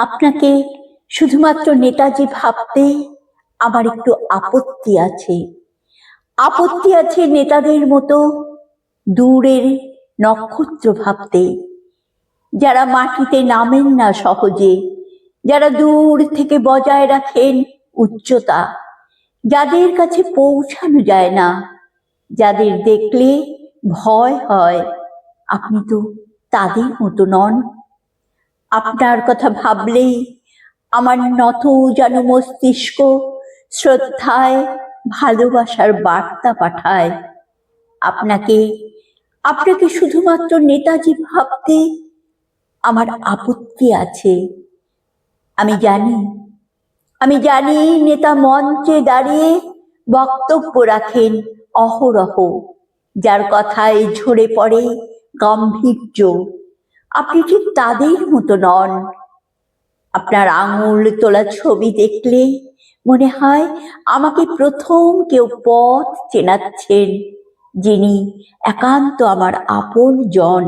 আপনাকে শুধুমাত্র নেতাজি ভাবতে আমার একটু আপত্তি আছে। আপত্তি আছে নেতাদের মতো দূরের নক্ষত্র ভাবতে, যারা মাটিতে নামেন না সহজে, যারা দূর থেকে বজায় রাখেন উচ্চতা, যাদের কাছে পৌঁছানো যায় না, যাদের দেখলে ভয় হয়। আপনি তো তাদের মতো নন। আপনার কথা ভাবলেই আমার নত যেন মস্তিষ্ক শ্রদ্ধায় ভালোবাসার বার্তা পাঠায়। আপনাকে আপনাকে শুধুমাত্র নেতাজি ভাবতে আমার আপত্তি আছে। আমি জানি নেতা মঞ্চে দাঁড়িয়ে বক্তব্য রাখেন অহরহ, যার কথায় ঝরে পড়ে গাম্ভীর্য। আপনি ঠিক তাদের মতো নন। আপনার আঙুল তোলা ছবি দেখলে মনে হয় আমাকে প্রথম কেউ পথ চেনাচ্ছেন, যিনি একান্ত আমার আপন জন,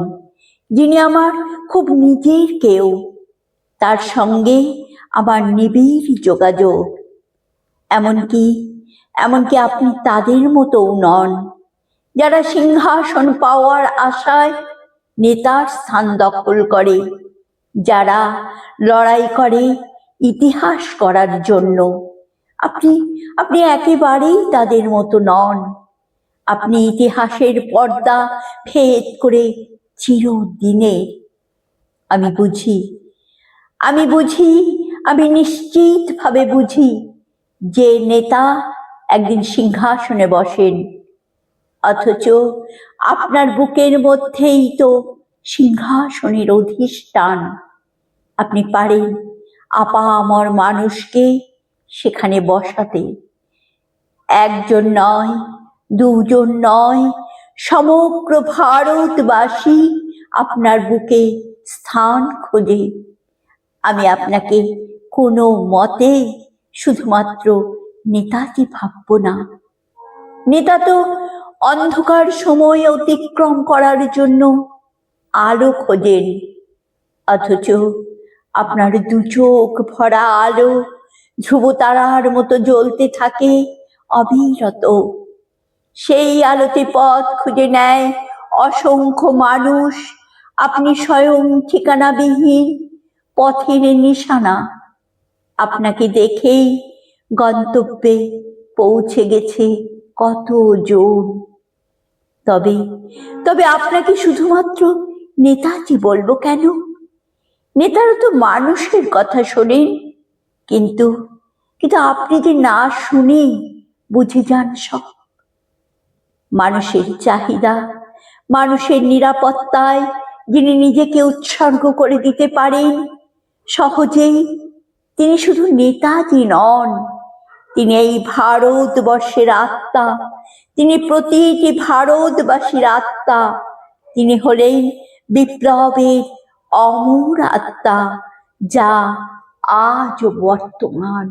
যিনি আমার খুব নিজের কেউ, তার সঙ্গে আমার নিবিড় যোগাযোগ। এমনকি আপনি তাদের মতোও নন, যারা সিংহাসন পাওয়ার আশায় নেতার স্থান দখল করে, যারা লড়াই করে ইতিহাস করার জন্য। আপনি একেবারেই তাদের মতো নন। আপনি ইতিহাসের পর্দা ভেদ করে চিরদিনে। আমি নিশ্চিতভাবে বুঝি যে নেতা একদিন সিংহাসনে বসেন, অথচ আপনার বুকের মধ্যেই তো সিংহাসনের অধিষ্ঠান। আপনি পারেন আপামর মানুষকে সেখানে বসাতে। একজন নয়, দুজন নয়, সমগ্র ভারতবাসী আপনার বুকে স্থান খোঁজে। আমি আপনাকে কোনো মতে শুধুমাত্র নেতাজি ভাবব না। নেতা তো অন্ধকার সময় অতিক্রম করার জন্য আলো খোঁজেন, অথচ আপনার দু চোখ ভরা আলো ধ্রুবতারার মতো জ্বলতে থাকে অবিরত। সেই আলোতে পথ খুঁজে নেয় অসংখ্য মানুষ। আপনি স্বয়ং ঠিকানাবিহীন পথের নিশানা। আপনাকে দেখেই গন্তব্যে পৌঁছে গেছে কতজন। তবে আপনাকে শুধুমাত্র নেতাজি বলবো কেন? নেতারা তো মানুষের কথা শোনেন, কিন্তু আপনি যে না শুনে বুঝে যান সব। মানুষের চাহিদা, মানুষের নিরাপত্তায় যিনি নিজেকে উৎসর্গ করে দিতে পারেন সহজেই, তিনি শুধু নেতাজি নন, তিনি এই ভারতবর্ষের আত্মা, তিনি প্রতিটি ভারতবাসীর আত্মা। তিনি হলেন বিপ্লবের অমর আত্মা, যা আজও বর্তমান।